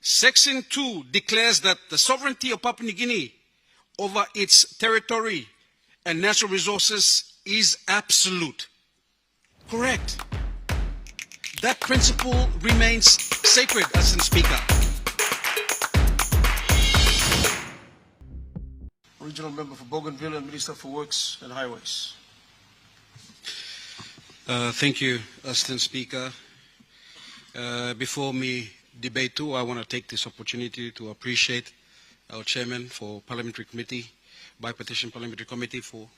Section 2 declares that the sovereignty of Papua New Guinea over its territory and natural resources is absolute. Correct. That principle remains sacred, Assistant Speaker. Regional Member for Bougainville and Minister for Works and Highways. Thank you, Assistant Speaker. Before me debate too, I want to take this opportunity to appreciate our Chairman for Parliamentary Committee, Bipartisan Parliamentary Committee, for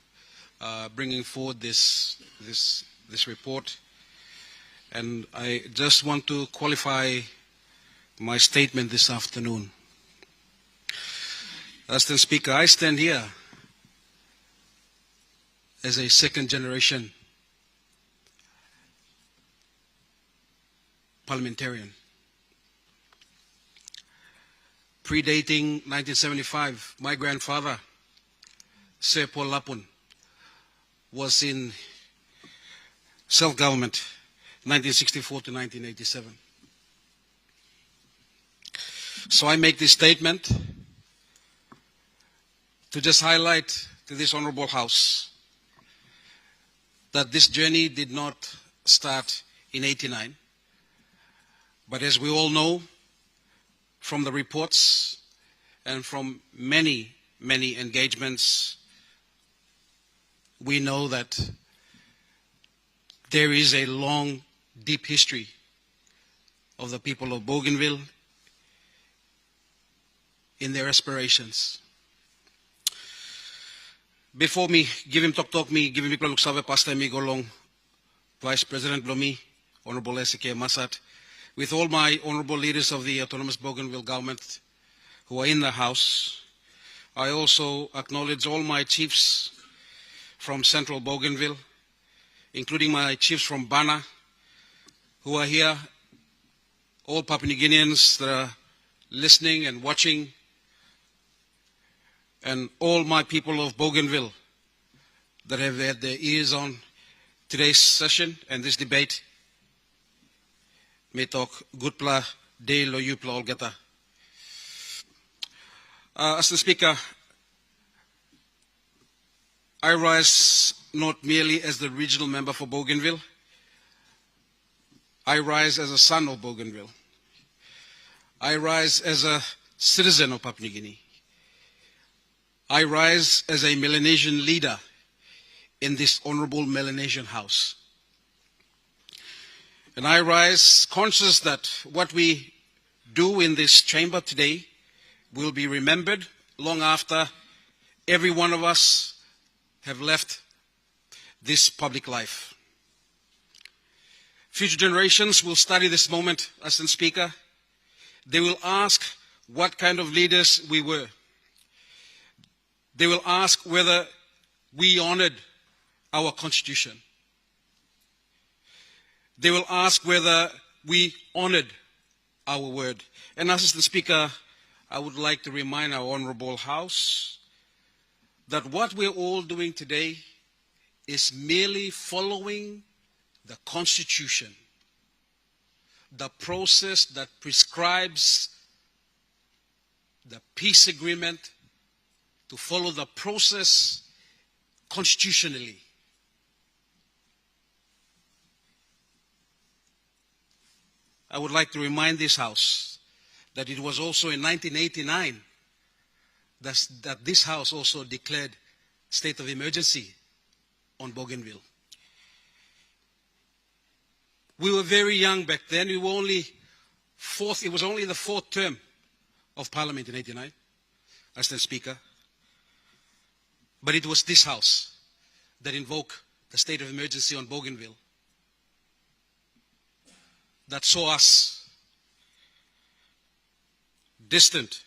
bringing forward this report. And I just want to qualify my statement this afternoon. Assistant Speaker, I stand here as a second-generation parliamentarian. Predating 1975, my grandfather, Sir Paul Lapun, was in self-government 1964 to 1987. So I make this statement to just highlight to this Honorable House that this journey did not start in '89, but as we all know from the reports and from many engagements, we know that there is a long, deep history of the people of Bougainville in their aspirations. Before me, give him Pluk pasta mi golong Vice President Blomi, Honorable Esike Masat, with all my honorable leaders of the Autonomous Bougainville government who are in the House. I also acknowledge all my chiefs from Central Bougainville, including my chiefs from Bana, who are here, all Papua New Guineans that are listening and watching, and all my people of Bougainville that have had their ears on today's session and this debate. Me talk gutpla de lo yupla olgata. As the Speaker, I rise not merely as the regional member for Bougainville. I rise as a son of Bougainville. I rise as a citizen of Papua New Guinea. I rise as a Melanesian leader in this honorable Melanesian House. And I rise conscious that what we do in this chamber today will be remembered long after every one of us have left this public life. Future generations will study this moment, Assistant Speaker. They will ask what kind of leaders we were. They will ask whether we honored our Constitution. They will ask whether we honored our word. And Assistant Speaker, I would like to remind our Honorable House that what we're all doing today is merely following the Constitution, the process that prescribes the peace agreement, to follow the process constitutionally. I would like to remind this House that it was also in 1989 that this House also declared state of emergency on Bougainville. We were very young back then. We were only it was only the fourth term of Parliament in '89, Assistant Speaker. But it was this House that invoked the state of emergency on Bougainville, that saw us distant,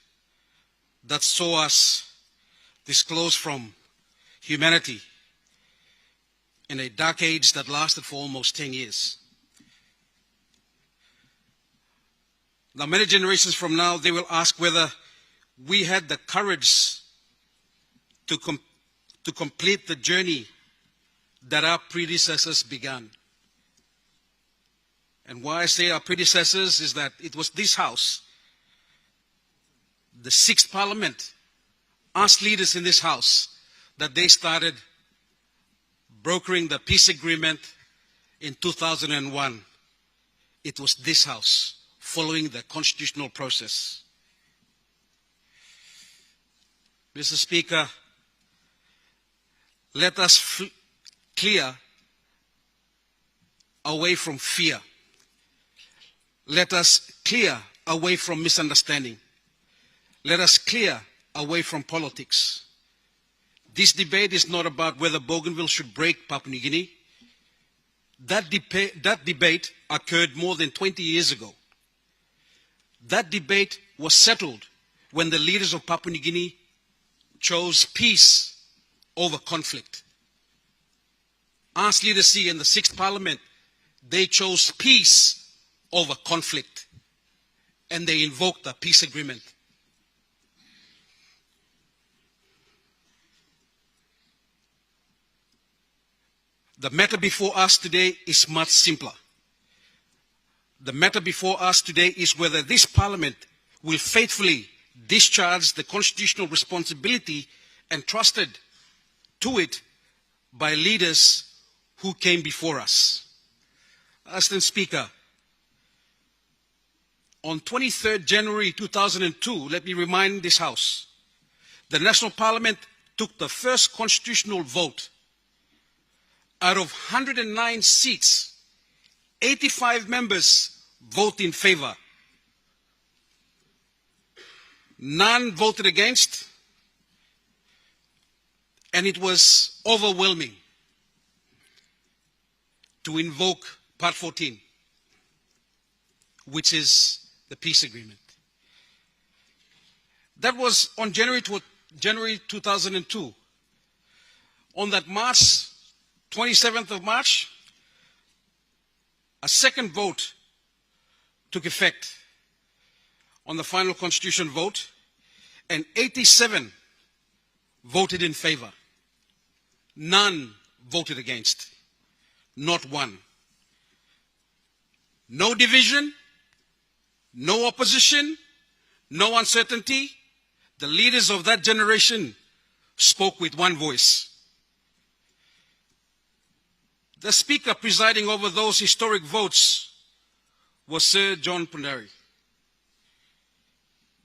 that saw us disclosed from humanity in a dark age that lasted for almost 10 years. Now, many generations from now, they will ask whether we had the courage to complete the journey that our predecessors began. And why I say our predecessors is that it was this House the Sixth Parliament asked leaders in this House that they started brokering the peace agreement in 2001. It was this House, following the constitutional process. Mr. Speaker, let us clear away from fear. Let us clear away from misunderstanding. Let us clear away from politics. This debate is not about whether Bougainville should break Papua New Guinea. That debate occurred more than 20 years ago. That debate was settled when the leaders of Papua New Guinea chose peace over conflict. Ask Leader C in the Sixth Parliament, they chose peace over conflict, and they invoked the peace agreement. The matter before us today is much simpler. The matter before us today is whether this Parliament will faithfully discharge the constitutional responsibility entrusted to it by leaders who came before us. Mr. Speaker, on 23rd January 2002, let me remind this House, the National Parliament took the first constitutional vote. Out of 109 seats, 85 members vote in favor. None voted against, and it was overwhelming to invoke Part 14, which is the peace agreement. That was on January 2002. On that 27th of March, a second vote took effect on the final constitution vote, and 87 voted in favor. None voted against. Not one. No division, no opposition, no uncertainty. The leaders of that generation spoke with one voice. The Speaker presiding over those historic votes was Sir John Pundari,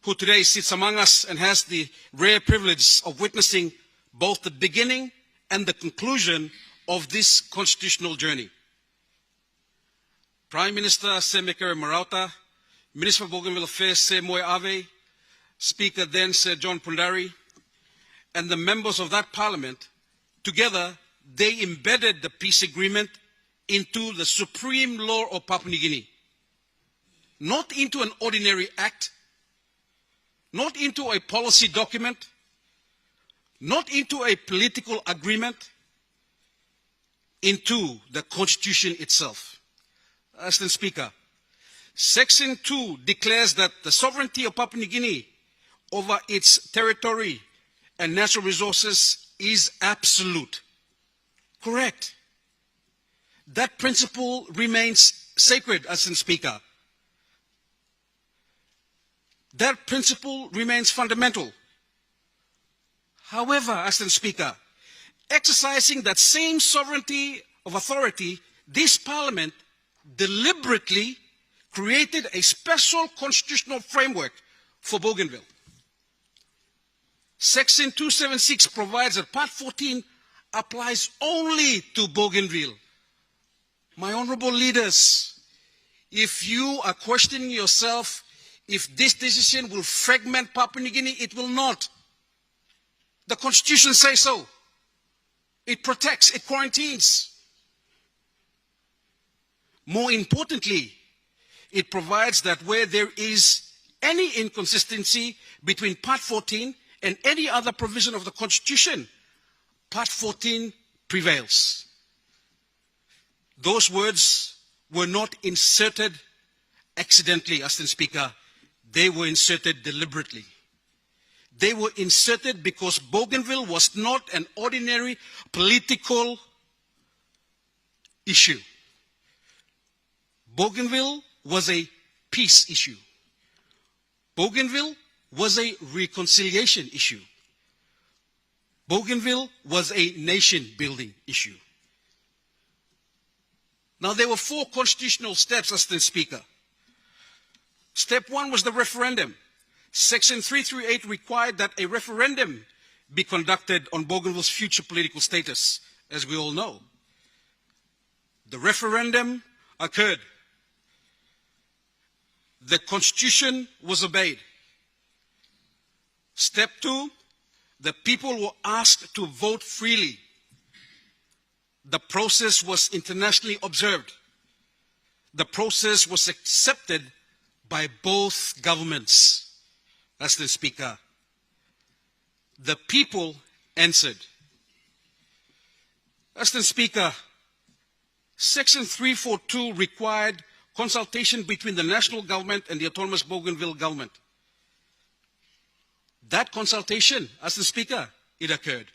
who today sits among us and has the rare privilege of witnessing both the beginning and the conclusion of this constitutional journey. Prime Minister Sir Mekere Marauta, Minister for Bougainville Affairs Sir Moe Ave, Speaker then Sir John Pundari, and the members of that Parliament, together they embedded the peace agreement into the Supreme Law of Papua New Guinea. Not into an ordinary act, not into a policy document, not into a political agreement, into the Constitution itself. Mr. Speaker, Section 2 declares that the sovereignty of Papua New Guinea over its territory and natural resources is absolute. Correct. That principle remains sacred, Mr. Speaker. That principle remains fundamental. However, Mr. Speaker, exercising that same sovereignty of authority, this Parliament deliberately created a special constitutional framework for Bougainville. Section 276 provides that Part 14 applies only to Bougainville. My honorable leaders, if you are questioning yourself if this decision will fragment Papua New Guinea, it will not. The Constitution says so. It protects, it quarantines. More importantly, it provides that where there is any inconsistency between Part 14 and any other provision of the Constitution, Part 14 prevails. Those words were not inserted accidentally, Mr. Speaker. They were inserted deliberately. They were inserted because Bougainville was not an ordinary political issue. Bougainville was a peace issue. Bougainville was a reconciliation issue. Bougainville was a nation-building issue. Now, there were 4 constitutional steps, Mr. Speaker. Step 1 was the referendum. Section 338 required that a referendum be conducted on Bougainville's future political status, as we all know. The referendum occurred. The Constitution was obeyed. Step 2, the people were asked to vote freely. The process was internationally observed. The process was accepted by both governments. Mr. Speaker, the people answered. Mr. Speaker, Section 342 required consultation between the national government and the autonomous Bougainville government. That consultation, Mr. Speaker, it occurred.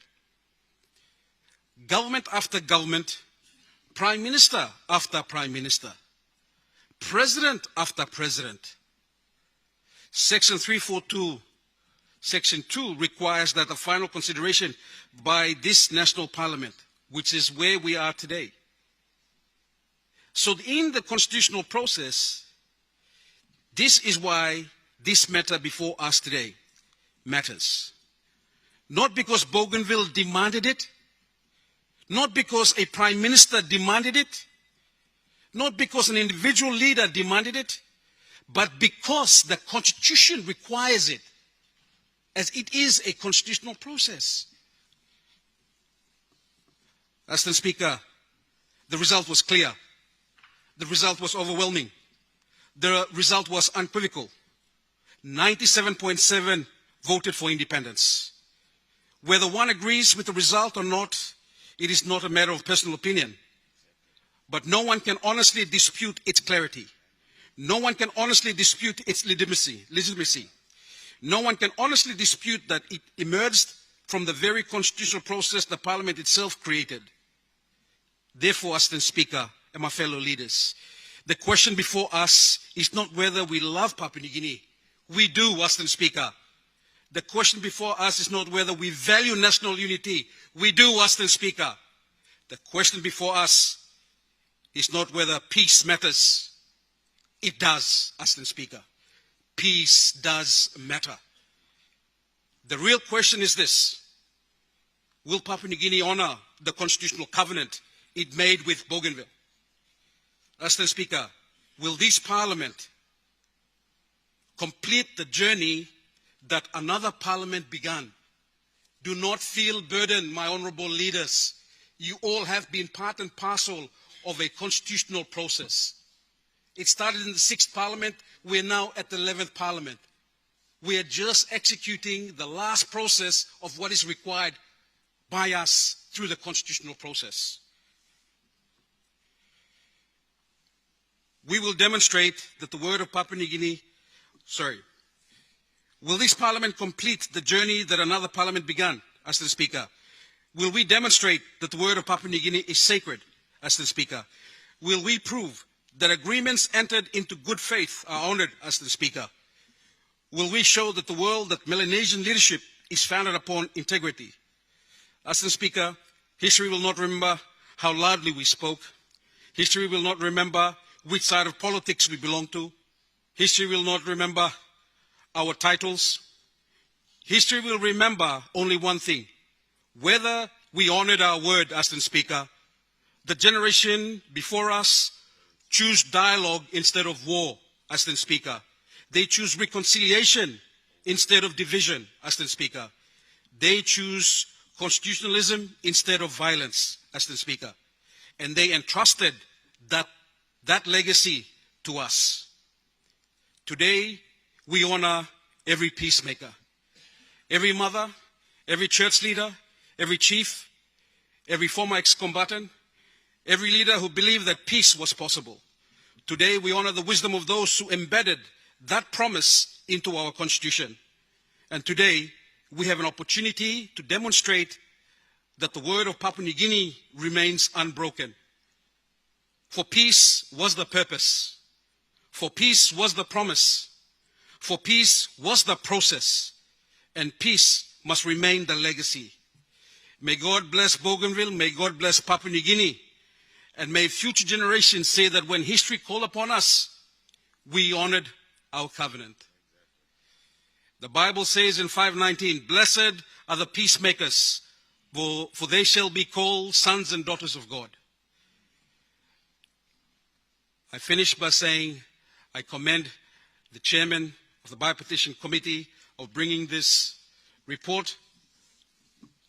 Government after government, Prime Minister after Prime Minister, President after President. Section 342, Section 2 requires that the final consideration by this national parliament, which is where we are today. So in the constitutional process, this is why this matter before us today matters. Not because Bougainville demanded it, not because a prime minister demanded it, not because an individual leader demanded it, but because the Constitution requires it, as it is a constitutional process. Mr. Speaker, the result was clear. The result was overwhelming. The result was unequivocal. 97.7% voted for independence. Whether one agrees with the result or not, it is not a matter of personal opinion. But no one can honestly dispute its clarity. No one can honestly dispute its legitimacy. No one can honestly dispute that it emerged from the very constitutional process the Parliament itself created. Therefore, Mr. Speaker and my fellow leaders, the question before us is not whether we love Papua New Guinea. We do, Mr. Speaker. The question before us is not whether we value national unity. We do, Mr. Speaker. The question before us is not whether peace matters. It does, Mr. Speaker. Peace does matter. The real question is this: will Papua New Guinea honor the constitutional covenant it made with Bougainville? Mr. Speaker, will this Parliament complete the journey that another Parliament began? Do not feel burdened, my honorable leaders. You all have been part and parcel of a constitutional process. It started in the 6th Parliament. We're now at the 11th Parliament. We are just executing the last process of what is required by us through the constitutional process. We will demonstrate that the word of Papua New Guinea, will this Parliament complete the journey that another Parliament began, Mr. Speaker? Will we demonstrate that the word of Papua New Guinea is sacred, Mr. Speaker? Will we prove that agreements entered into good faith are honored, Mr. Speaker? Will we show that the world that Melanesian leadership is founded upon integrity? Mr. Speaker, history will not remember how loudly we spoke. History will not remember which side of politics we belong to. History will not remember our titles. History will remember only one thing: whether we honored our word, Mr. Speaker. The generation before us choose dialogue instead of war, Mr. Speaker. They choose reconciliation instead of division, Mr. Speaker. They choose constitutionalism instead of violence, Mr. Speaker. And they entrusted that legacy to us. Today, we honor every peacemaker, every mother, every church leader, every chief, every former ex-combatant, every leader who believed that peace was possible. Today, we honor the wisdom of those who embedded that promise into our Constitution. And today, we have an opportunity to demonstrate that the word of Papua New Guinea remains unbroken. For peace was the purpose. For peace was the promise. For peace was the process, and peace must remain the legacy. May God bless Bougainville, may God bless Papua New Guinea, and may future generations say that when history called upon us, we honored our covenant. The Bible says in 5:19, "Blessed are the peacemakers, for they shall be called sons and daughters of God." I finish by saying I commend the chairman of the Bipartition Committee of bringing this report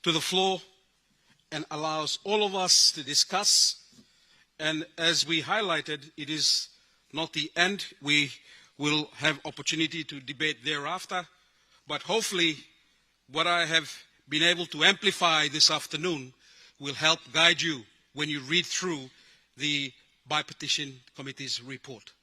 to the floor and allows all of us to discuss. And as we highlighted, it is not the end. We will have opportunity to debate thereafter. But hopefully, what I have been able to amplify this afternoon will help guide you when you read through the Bipartition Committee's report.